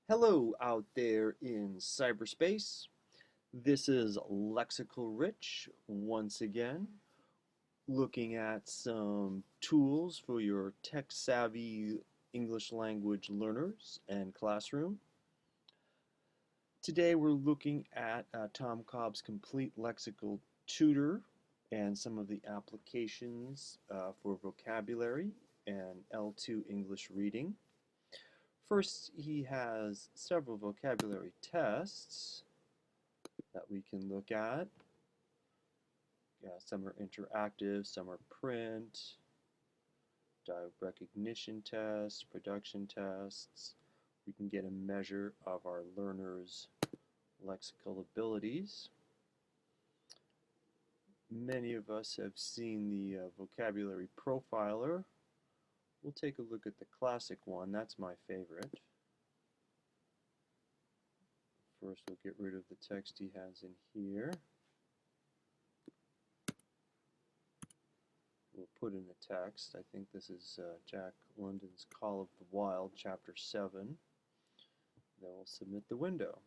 Hello out there in cyberspace. This is Lexical Rich once again, looking at some tools for your tech-savvy English language learners and classroom. Today we're looking at Tom Cobb's Compleat Lexical Tutor and some of the applications for vocabulary and L2 English reading. First, he has several vocabulary tests that we can look at. Some are interactive, some are print, dialect recognition tests, production tests. We can get a measure of our learners' lexical abilities. Many of us have seen the vocabulary profiler. We'll take a look at the classic one. That's my favorite. First, we'll get rid of the text he has in here. We'll put in the text. I think this is Jack London's Call of the Wild, Chapter 7. Then we'll submit the window.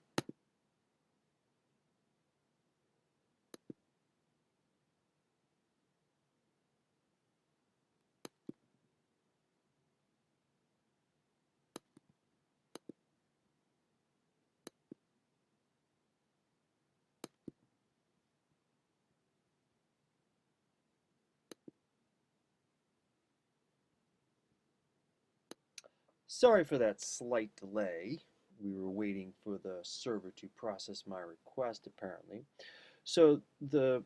Sorry for that slight delay. We were waiting for the server to process my request, apparently. So the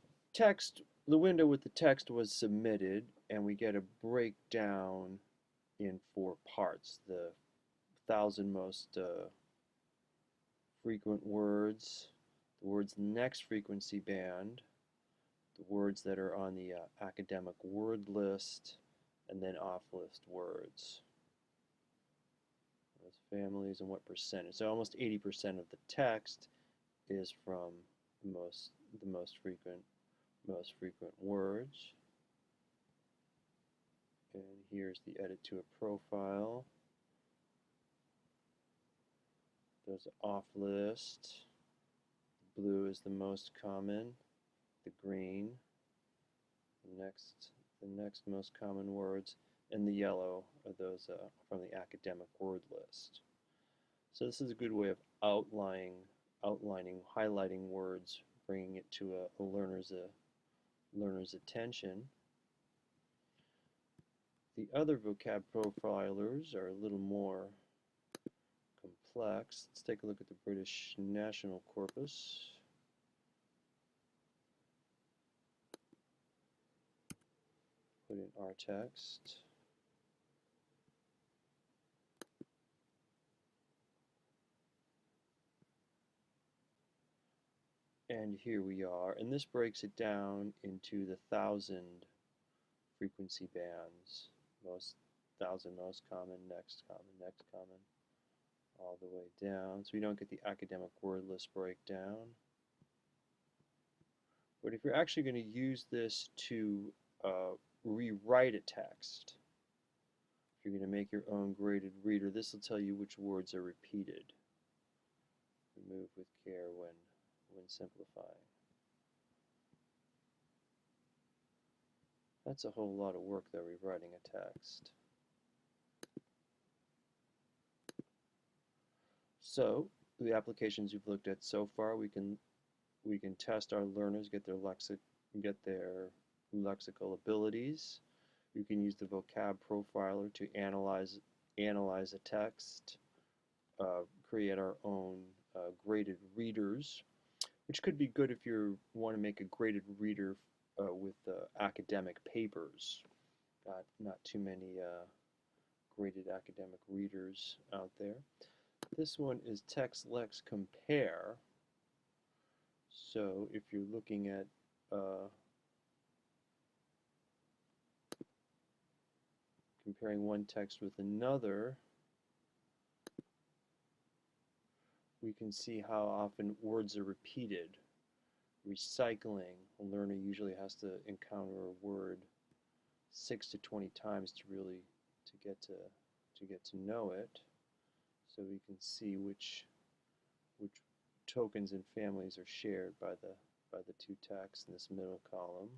window with the text was submitted, and we get a breakdown in 4 parts. The 1,000 most frequent words, the words in the next frequency band, the words that are on the academic word list, and then off-list words. Those families and what percentage. So almost 80% of the text is from the most frequent words. And here's the edit to a profile. There's off list. The blue is the most common. The green, the next most common words, and the yellow are those from the academic word list. So this is a good way of outlining, highlighting words, bringing it to a learner's attention. The other vocab profilers are a little more complex. Let's take a look at the British National Corpus. Put in our text. And here we are, and this breaks it down into the 1,000 frequency bands. 1,000 most common, next common, all the way down. So we don't get the academic word list breakdown. But if you're actually going to use this to rewrite a text, if you're going to make your own graded reader, this will tell you which words are repeated. Remove with care when simplifying. That's a whole lot of work though, rewriting a text. So the applications you've looked at so far, we can test our learners, get their lexical abilities. We can use the vocab profiler to analyze a text, create our own graded readers, which could be good if you want to make a graded reader with academic papers. Not too many graded academic readers out there. This one is TextLex Compare. So if you're looking at comparing one text with another, we can see how often words are repeated. Recycling, a learner usually has to encounter a word 6 to 20 times to get to know it. so we can see which tokens and families are shared by the two texts in this middle column.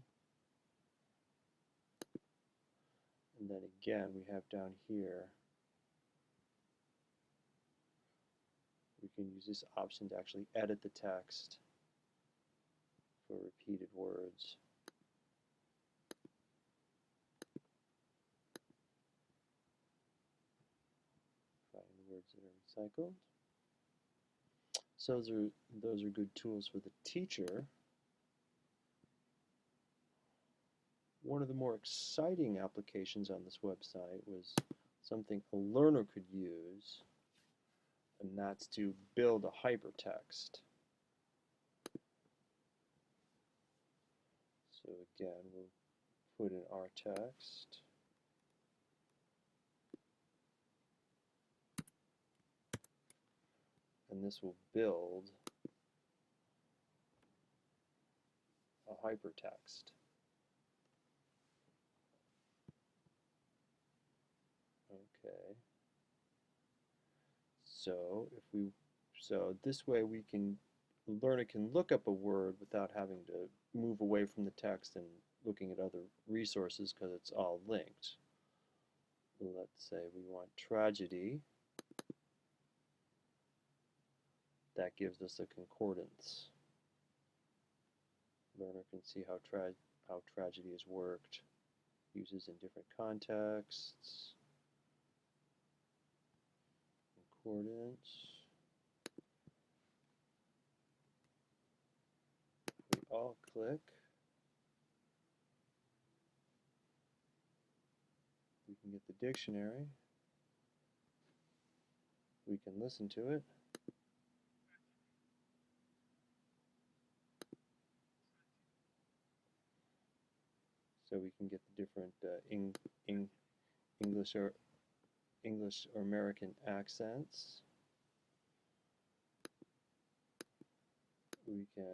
And then again, we have down here, we can use this option to actually edit the text for repeated words. Find words that are recycled. So those are good tools for the teacher. One of the more exciting applications on this website was something a learner could use, and that's to build a hypertext. So again, we'll put in our text. And this will build a hypertext. Okay. So this way learner can look up a word without having to move away from the text and looking at other resources because it's all linked. Let's say we want tragedy. That gives us a concordance. Learner can see how tragedy is worked, uses in different contexts. Concordance. We all click. We can get the dictionary. We can listen to it. So we can get the different English or American accents. We can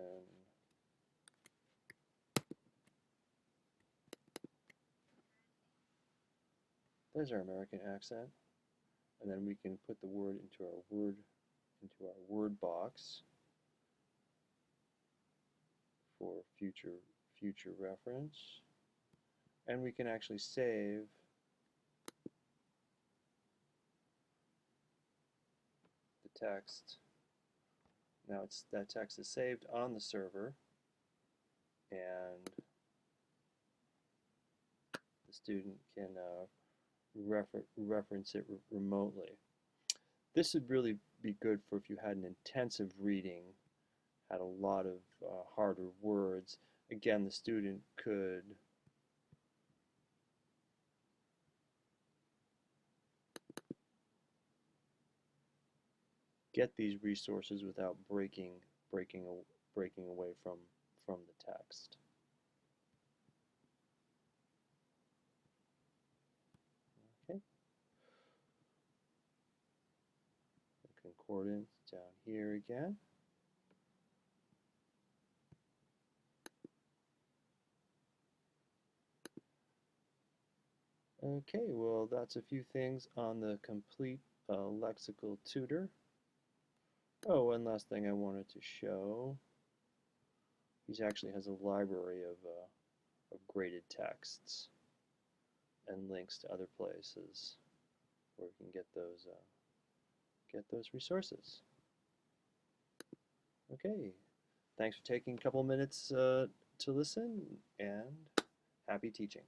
there's our American accent, and then we can put the word into our word box for future reference, and we can actually save the text. Now that text is saved on the server, and the student can reference it remotely. This would really be good for if you had an intensive reading, had a lot of harder words. Again, the student could get these resources without breaking away from the text. Okay. The concordance down here again. Okay, well that's a few things on the Compleat Lexical Tutor. Oh, one last thing I wanted to show. He actually has a library of graded texts and links to other places where you can get those resources. Okay, thanks for taking a couple minutes to listen, and happy teaching.